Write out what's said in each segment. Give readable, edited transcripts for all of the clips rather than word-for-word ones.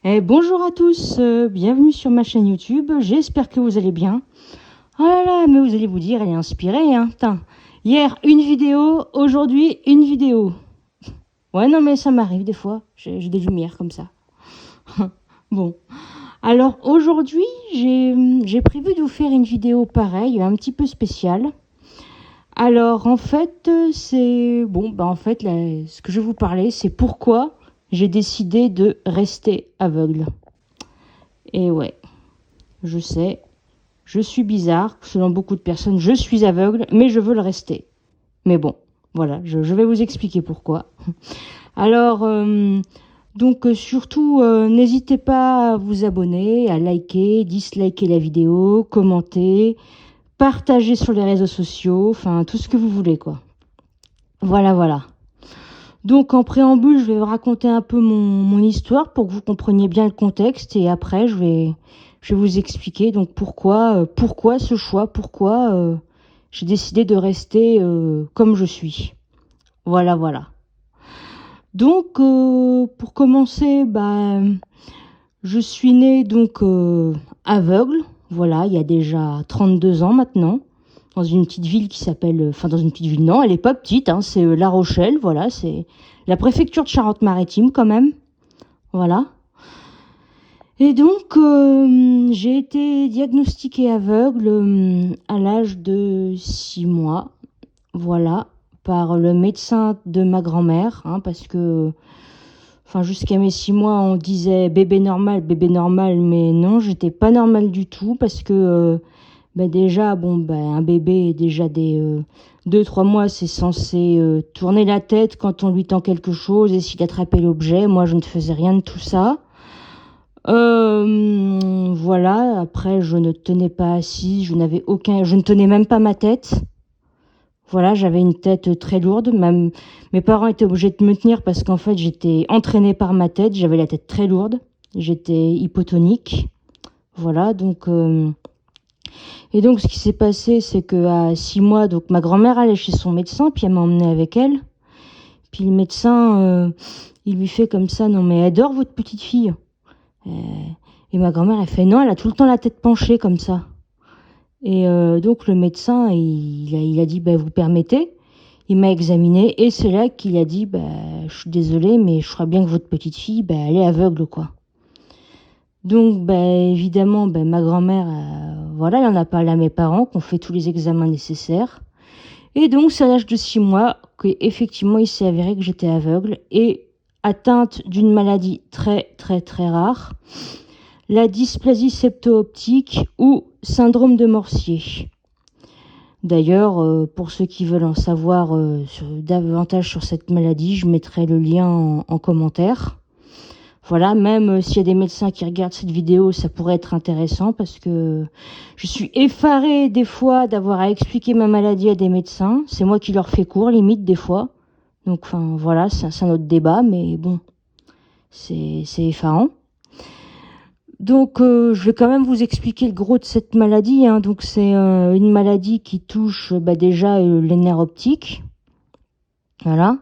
Bonjour à tous, bienvenue sur ma chaîne YouTube, j'espère que vous allez bien. Oh là là, mais vous allez vous dire, elle est inspirée, hein. Putain. Hier, une vidéo, aujourd'hui, une vidéo. Ouais, non, mais ça m'arrive des fois, j'ai des lumières comme ça. Bon, alors aujourd'hui, j'ai prévu de vous faire une vidéo pareille, un petit peu spéciale. Alors en fait, c'est... Bon, bah en fait, là, ce que je vais vous parler, c'est pourquoi j'ai décidé de rester aveugle. Et ouais, je sais, je suis bizarre, selon beaucoup de personnes, je suis aveugle, mais je veux le rester. Mais bon, voilà, je vais vous expliquer pourquoi. Alors, surtout, n'hésitez pas à vous abonner, à liker, disliker la vidéo, commenter, partager sur les réseaux sociaux, enfin tout ce que vous voulez, quoi. Voilà, voilà. Donc en préambule, je vais vous raconter un peu mon histoire pour que vous compreniez bien le contexte et après je vais vous expliquer donc pourquoi ce choix, pourquoi j'ai décidé de rester comme je suis. Voilà, voilà. Donc pour commencer, je suis née donc aveugle, voilà, il y a déjà 32 ans maintenant, dans une petite ville qui s'appelle, enfin dans une petite ville, non, elle est pas petite, hein, c'est La Rochelle, voilà, c'est la préfecture de Charente-Maritime quand même, voilà. Et donc j'ai été diagnostiquée aveugle à l'âge de 6 mois, voilà, par le médecin de ma grand-mère, hein, parce que enfin, jusqu'à mes 6 mois, on disait bébé normal, mais non, j'étais pas normale du tout parce que déjà, un bébé, déjà des 2-3 mois, c'est censé tourner la tête quand on lui tend quelque chose, essayer d'attraper l'objet. Moi, je ne faisais rien de tout ça. Voilà, après, je ne tenais pas assise, je ne tenais même pas ma tête. Voilà, j'avais une tête très lourde. Même mes parents étaient obligés de me tenir parce qu'en fait, j'étais entraînée par ma tête. J'avais la tête très lourde. J'étais hypotonique. Voilà, et donc, ce qui s'est passé, c'est qu'à 6 mois, donc ma grand-mère allait chez son médecin, puis elle m'a emmenée avec elle. Puis le médecin, il lui fait comme ça, non mais elle dort votre petite fille. Et ma grand-mère, elle fait non, elle a tout le temps la tête penchée comme ça. Et donc le médecin, il a dit, vous permettez? Il m'a examiné et c'est là qu'il a dit, je suis désolée, mais je crois bien que votre petite fille, elle est aveugle, quoi. Donc, évidemment, ma grand-mère, voilà, elle en a parlé à mes parents, qu'on fait tous les examens nécessaires. Et donc, c'est à l'âge de 6 mois qu'effectivement, il s'est avéré que j'étais aveugle et atteinte d'une maladie très, très, très rare, la dysplasie septo-optique ou syndrome de Morsier. D'ailleurs, pour ceux qui veulent en savoir davantage sur cette maladie, je mettrai le lien en commentaire. Voilà, même s'il y a des médecins qui regardent cette vidéo, ça pourrait être intéressant parce que je suis effarée des fois d'avoir à expliquer ma maladie à des médecins. C'est moi qui leur fais court, limite, des fois. Donc, enfin, voilà, c'est un autre débat, mais bon, c'est effarant. Donc, je vais quand même vous expliquer le gros de cette maladie, hein. Donc, c'est une maladie qui touche déjà les nerfs optiques. Voilà.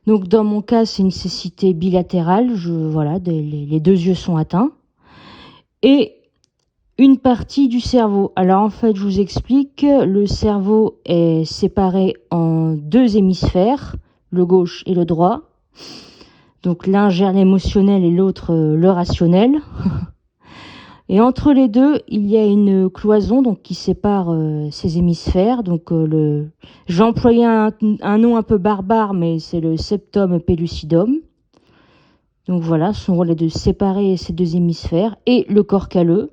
Donc, dans mon cas, c'est une cécité bilatérale. Voilà, les deux yeux sont atteints. Et une partie du cerveau. Alors, en fait, je vous explique. Le cerveau est séparé en deux hémisphères, le gauche et le droit. Donc, l'un gère l'émotionnel et l'autre le rationnel. Et entre les deux, il y a une cloison donc qui sépare ces hémisphères. Donc j'ai employé un nom un peu barbare, mais c'est le septum pellucidum. Donc voilà, son rôle est de séparer ces deux hémisphères et le corps calleux.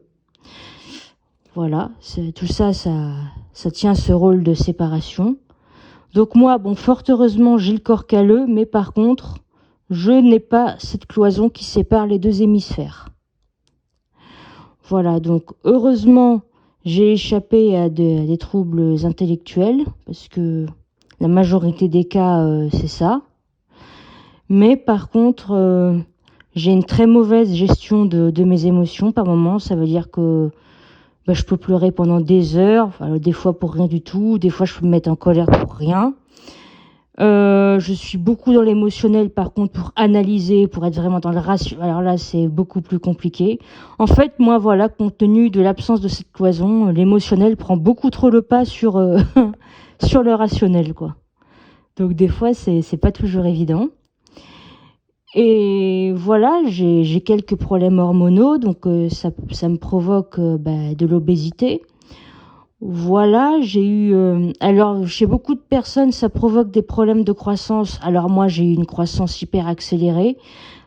Voilà, tout ça, ça tient ce rôle de séparation. Donc moi, fort heureusement, j'ai le corps calleux, mais par contre, je n'ai pas cette cloison qui sépare les deux hémisphères. Voilà, donc heureusement, j'ai échappé à des troubles intellectuels, parce que la majorité des cas, c'est ça. Mais par contre, j'ai une très mauvaise gestion de mes émotions par moment. Ça veut dire que je peux pleurer pendant des heures, des fois pour rien du tout, des fois je peux me mettre en colère pour rien. Je suis beaucoup dans l'émotionnel, par contre, pour analyser, pour être vraiment dans le rationnel. Alors là, c'est beaucoup plus compliqué. En fait, moi, voilà, compte tenu de l'absence de cette cloison, l'émotionnel prend beaucoup trop le pas sur, sur le rationnel, quoi. Donc des fois, c'est pas toujours évident. Et voilà, j'ai quelques problèmes hormonaux, donc ça me provoque de l'obésité. Voilà, j'ai eu... alors, chez beaucoup de personnes, ça provoque des problèmes de croissance. Alors moi, j'ai eu une croissance hyper accélérée.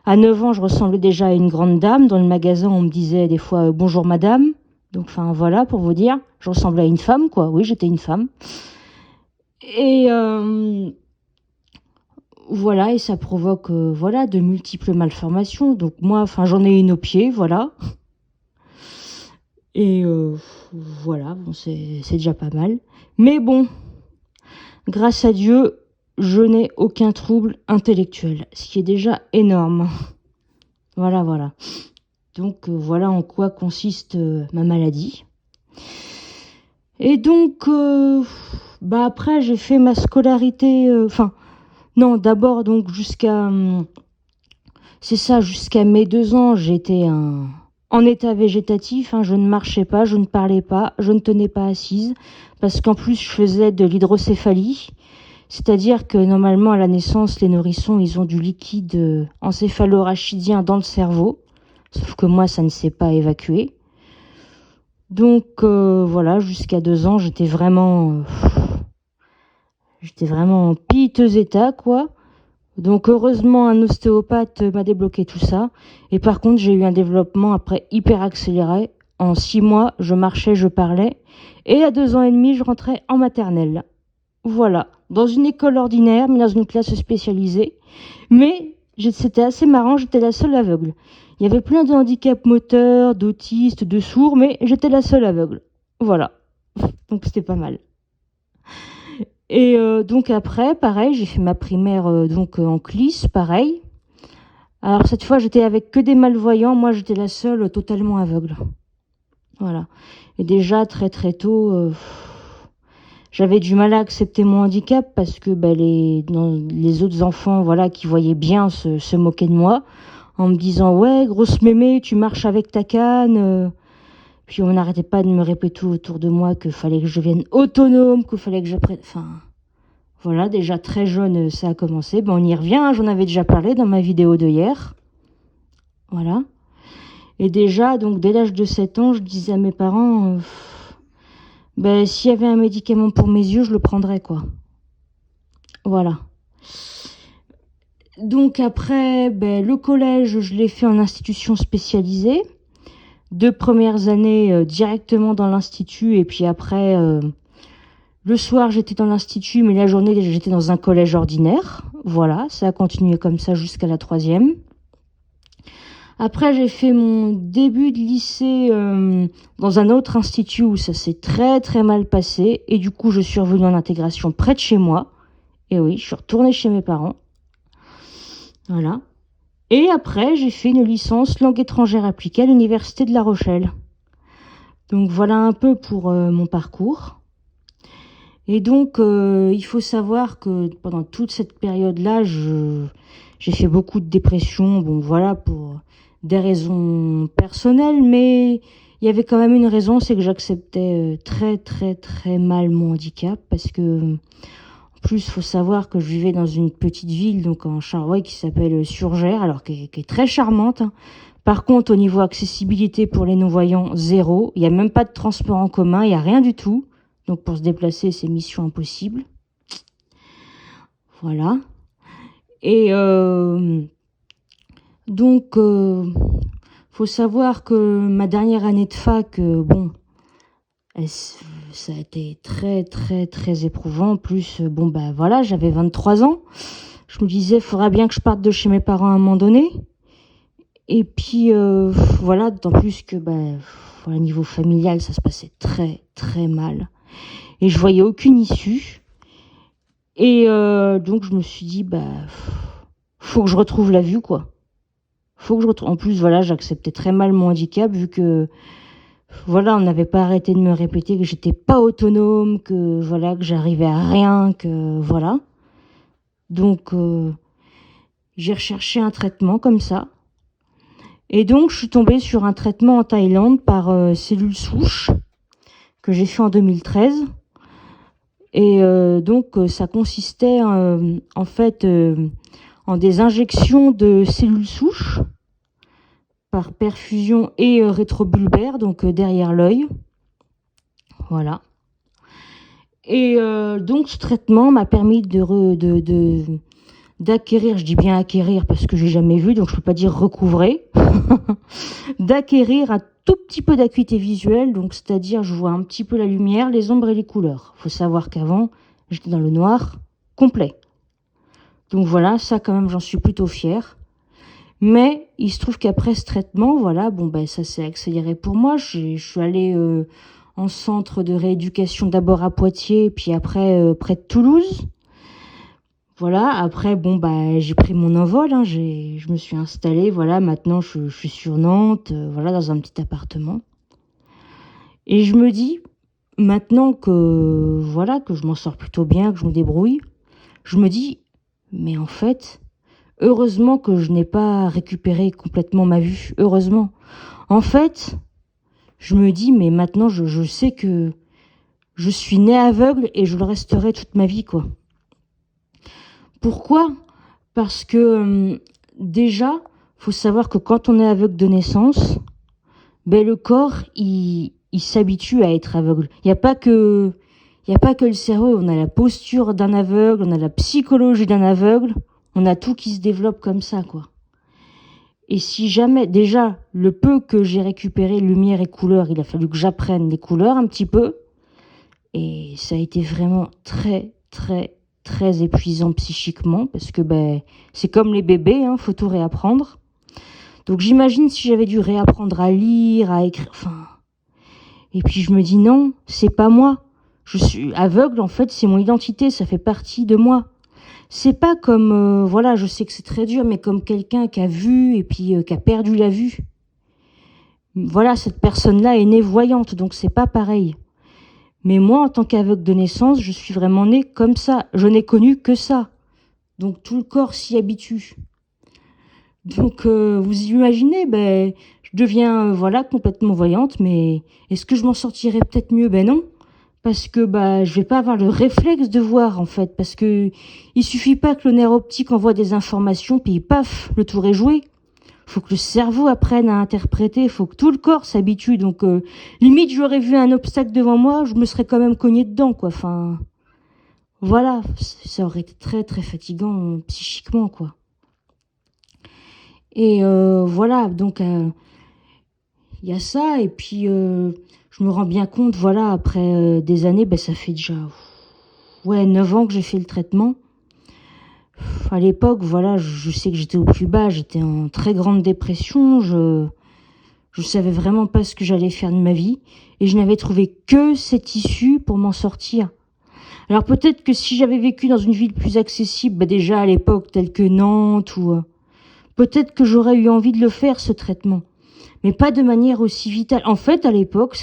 À 9 ans, je ressemblais déjà à une grande dame. Dans le magasin, on me disait des fois bonjour madame. Donc, enfin, voilà, pour vous dire, je ressemblais à une femme, quoi. Oui, j'étais une femme. Et voilà, et ça provoque voilà, de multiples malformations. Donc moi, enfin, j'en ai une au pied, voilà. Et voilà, bon, c'est déjà pas mal. Mais bon, grâce à Dieu, je n'ai aucun trouble intellectuel, ce qui est déjà énorme. Voilà, voilà. Donc voilà en quoi consiste ma maladie. Et donc, après, j'ai fait ma scolarité. Enfin, non, d'abord, donc jusqu'à... c'est ça, jusqu'à mes 2 ans, j'étais en état végétatif. Hein, je ne marchais pas, je ne parlais pas, je ne tenais pas assise. Parce qu'en plus, je faisais de l'hydrocéphalie. C'est-à-dire que normalement, à la naissance, les nourrissons, ils ont du liquide encéphalo-rachidien dans le cerveau. Sauf que moi, ça ne s'est pas évacué. Donc voilà, jusqu'à 2 ans, j'étais vraiment en piteux état, quoi. Donc heureusement, un ostéopathe m'a débloqué tout ça. Et par contre, j'ai eu un développement après hyper accéléré. En 6 mois, je marchais, je parlais. Et à 2 ans et demi, je rentrais en maternelle. Voilà, dans une école ordinaire, mais dans une classe spécialisée. Mais c'était assez marrant, j'étais la seule aveugle. Il y avait plein de handicaps moteurs, d'autistes, de sourds, mais j'étais la seule aveugle. Voilà, donc c'était pas mal. Et donc après, pareil, j'ai fait ma primaire en CLIS, pareil. Alors cette fois, j'étais avec que des malvoyants, moi j'étais la seule totalement aveugle. Voilà. Et déjà, très très tôt... j'avais du mal à accepter mon handicap parce que les autres enfants voilà, qui voyaient bien se moquaient de moi en me disant ouais grosse mémé tu marches avec ta canne. Puis on n'arrêtait pas de me répéter autour de moi qu'il fallait que je devienne autonome, qu'il fallait que j'apprenne. Enfin voilà, déjà très jeune ça a commencé. On y revient, hein, j'en avais déjà parlé dans ma vidéo de hier. Voilà. Et déjà donc dès l'âge de 7 ans je disais à mes parents s'il y avait un médicament pour mes yeux je le prendrais quoi. Voilà. Donc après, le collège, je l'ai fait en institution spécialisée. 2 premières années directement dans l'institut et puis après, le soir j'étais dans l'institut mais la journée j'étais dans un collège ordinaire. Voilà, ça a continué comme ça jusqu'à la 3e. Après j'ai fait mon début de lycée dans un autre institut où ça s'est très très mal passé et du coup je suis revenue en intégration près de chez moi. Et oui, je suis retournée chez mes parents. Voilà. Et après, j'ai fait une licence langue étrangère appliquée à l'université de La Rochelle. Donc voilà un peu pour mon parcours. Et donc, il faut savoir que pendant toute cette période-là, j'ai fait beaucoup de dépression. Bon, voilà, pour des raisons personnelles, mais il y avait quand même une raison, c'est que j'acceptais très, très, très mal mon handicap parce que... En plus, il faut savoir que je vivais dans une petite ville, donc en Charrois, qui s'appelle Surgères, alors qui est très charmante. Hein. Par contre, au niveau accessibilité pour les non-voyants, zéro. Il n'y a même pas de transport en commun, il n'y a rien du tout. Donc pour se déplacer, c'est mission impossible. Voilà. Et donc, faut savoir que ma dernière année de fac, ça a été très très très éprouvant. En plus, voilà, j'avais 23 ans. Je me disais, il faudra bien que je parte de chez mes parents à un moment donné. Et puis, voilà, d'autant plus que, voilà, niveau familial, ça se passait très très mal. Et je voyais aucune issue. Et donc, je me suis dit, faut que je retrouve la vue, quoi. Faut que je retrouve... En plus, voilà, j'acceptais très mal mon handicap, vu que... Voilà, on n'avait pas arrêté de me répéter que j'étais pas autonome, que voilà, que j'arrivais à rien, que voilà. Donc, j'ai recherché un traitement comme ça. Et donc, je suis tombée sur un traitement en Thaïlande par cellules souches que j'ai fait en 2013. Et donc, ça consistait en fait en des injections de cellules souches par perfusion et rétrobulbaire, donc derrière l'œil. Voilà. Et donc, ce traitement m'a permis d'acquérir, je dis bien acquérir parce que j'ai jamais vu, donc je peux pas dire recouvrer, d'acquérir un tout petit peu d'acuité visuelle, donc c'est-à-dire je vois un petit peu la lumière, les ombres et les couleurs. Faut savoir qu'avant, j'étais dans le noir complet. Donc voilà, ça quand même, j'en suis plutôt fière. Mais il se trouve qu'après ce traitement, voilà, bon ben ça s'est accéléré pour moi. Je suis allée en centre de rééducation d'abord à Poitiers, puis après près de Toulouse. Voilà, après bon bah j'ai pris mon envol, hein, je me suis installée, voilà, maintenant je suis sur Nantes, voilà, dans un petit appartement. Et je me dis, maintenant que voilà, que je m'en sors plutôt bien, que je me débrouille, je me dis, mais en fait, heureusement que je n'ai pas récupéré complètement ma vue, heureusement. En fait, je me dis, mais maintenant je sais que je suis née aveugle et je le resterai toute ma vie, quoi. Pourquoi ? Parce que déjà, faut savoir que quand on est aveugle de naissance, ben le corps il s'habitue à être aveugle. Il y a pas que le cerveau, on a la posture d'un aveugle, on a la psychologie d'un aveugle, on a tout qui se développe comme ça, quoi. Et si jamais, déjà, le peu que j'ai récupéré lumière et couleur, il a fallu que j'apprenne les couleurs un petit peu, et ça a été vraiment très très très épuisant psychiquement, parce que ben c'est comme les bébés, hein, faut tout réapprendre. Donc j'imagine si j'avais dû réapprendre à lire, à écrire, enfin. Et puis je me dis non, c'est pas moi. Je suis aveugle, en fait, c'est mon identité, ça fait partie de moi. C'est pas comme, voilà, je sais que c'est très dur, mais comme quelqu'un qui a vu et puis qui a perdu la vue. Voilà, cette personne-là est née voyante, donc c'est pas pareil. Mais moi, en tant qu'aveugle de naissance, je suis vraiment née comme ça. Je n'ai connu que ça. Donc tout le corps s'y habitue. Donc vous imaginez, ben, je deviens voilà complètement voyante, mais est-ce que je m'en sortirais peut-être mieux? Ben non, parce que bah je vais pas avoir le réflexe de voir en fait, parce que il suffit pas que le nerf optique envoie des informations puis paf, le tour est joué. Faut que le cerveau apprenne à interpréter, faut que tout le corps s'habitue. Donc limite j'aurais vu un obstacle devant moi, je me serais quand même cogné dedans quoi. Enfin voilà, ça aurait été très très fatigant psychiquement quoi. Et voilà, donc il y a ça, et puis je me rends bien compte, voilà, après des années, ben, ça fait déjà ouais, 9 ans que j'ai fait le traitement. À l'époque, voilà, je sais que j'étais au plus bas, j'étais en très grande dépression, je savais vraiment pas ce que j'allais faire de ma vie, et je n'avais trouvé que cette issue pour m'en sortir. Alors peut-être que si j'avais vécu dans une ville plus accessible, ben déjà à l'époque, telle que Nantes, ou peut-être que j'aurais eu envie de le faire, ce traitement. Mais pas de manière aussi vitale. En fait, à l'époque,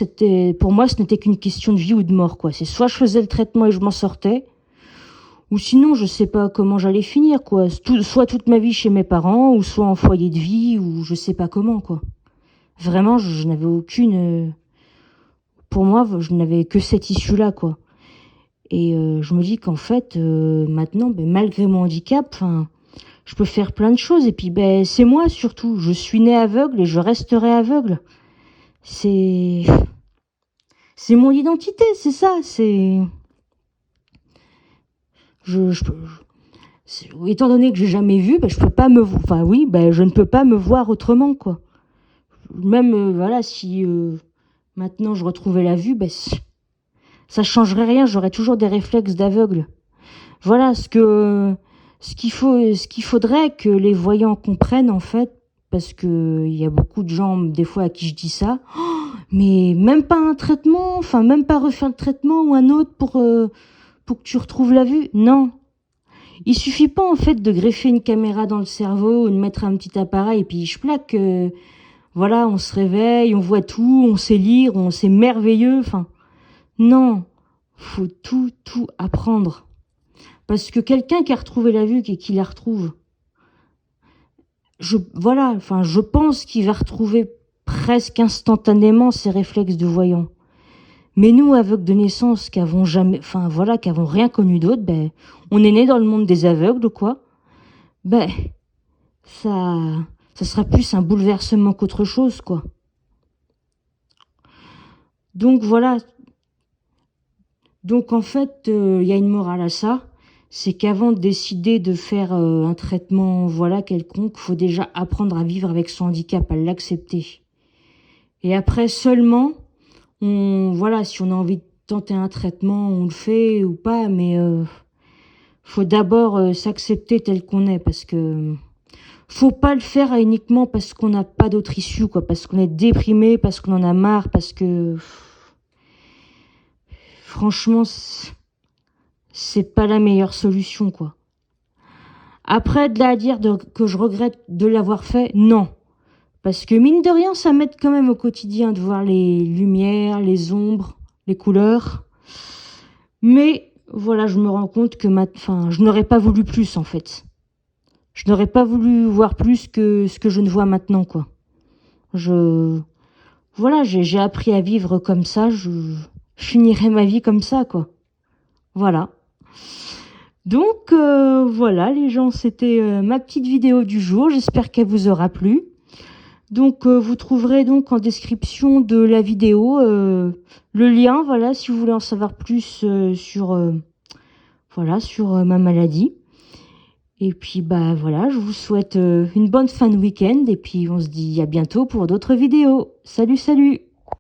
pour moi, ce n'était qu'une question de vie ou de mort, quoi. C'est soit je faisais le traitement et je m'en sortais, ou sinon, je sais pas comment j'allais finir, quoi. Soit toute ma vie chez mes parents, ou soit en foyer de vie, ou je sais pas comment, quoi. Vraiment, je n'avais aucune, pour moi, je n'avais que cette issue-là, quoi. Et je me dis qu'en fait, maintenant, ben, malgré mon handicap, enfin, je peux faire plein de choses. Et puis, ben, c'est moi surtout. Je suis née aveugle et je resterai aveugle. C'est mon identité, c'est ça. Étant donné que j'ai jamais vu, ben, je peux pas enfin oui, ben, je ne peux pas me voir autrement, quoi. Même voilà, si maintenant je retrouvais la vue, ben, ça changerait rien. J'aurais toujours des réflexes d'aveugle. Voilà ce qu'il faudrait que les voyants comprennent en fait, parce que il y a beaucoup de gens des fois à qui je dis ça. Mais même pas un traitement, enfin même pas refaire le traitement ou un autre pour que tu retrouves la vue. Non. Il suffit pas en fait de greffer une caméra dans le cerveau ou de mettre un petit appareil et puis je plaque. Voilà, on se réveille, on voit tout, on sait lire, on sait merveilleux. Enfin, non, faut tout apprendre. Parce que quelqu'un qui a retrouvé la vue et qui la retrouve, je pense qu'il va retrouver presque instantanément ses réflexes de voyant. Mais nous, aveugles de naissance, qui avons rien connu d'autre, ben, on est né dans le monde des aveugles, quoi. Ben, ça sera plus un bouleversement qu'autre chose, quoi. Donc voilà. Donc en fait, il y a une morale à ça, c'est qu'avant de décider de faire un traitement, quelconque, faut déjà apprendre à vivre avec son handicap, à l'accepter. Et après seulement, si on a envie de tenter un traitement, on le fait ou pas, mais faut d'abord s'accepter tel qu'on est, parce que faut pas le faire uniquement parce qu'on n'a pas d'autre issue, quoi, parce qu'on est déprimé, parce qu'on en a marre, parce que franchement, c'est pas la meilleure solution, quoi. Après, de là à dire que je regrette de l'avoir fait, non. Parce que mine de rien, ça m'aide quand même au quotidien de voir les lumières, les ombres, les couleurs. Mais voilà, je me rends compte que je n'aurais pas voulu plus, en fait. Je n'aurais pas voulu voir plus que ce que je ne vois maintenant, quoi. J'ai appris à vivre comme ça, je finirai ma vie comme ça, quoi. Voilà. Donc voilà les gens, c'était ma petite vidéo du jour, j'espère qu'elle vous aura plu. Donc vous trouverez donc en description de la vidéo le lien, si vous voulez en savoir plus sur ma maladie. Et puis je vous souhaite une bonne fin de week-end et puis on se dit à bientôt pour d'autres vidéos. Salut, salut!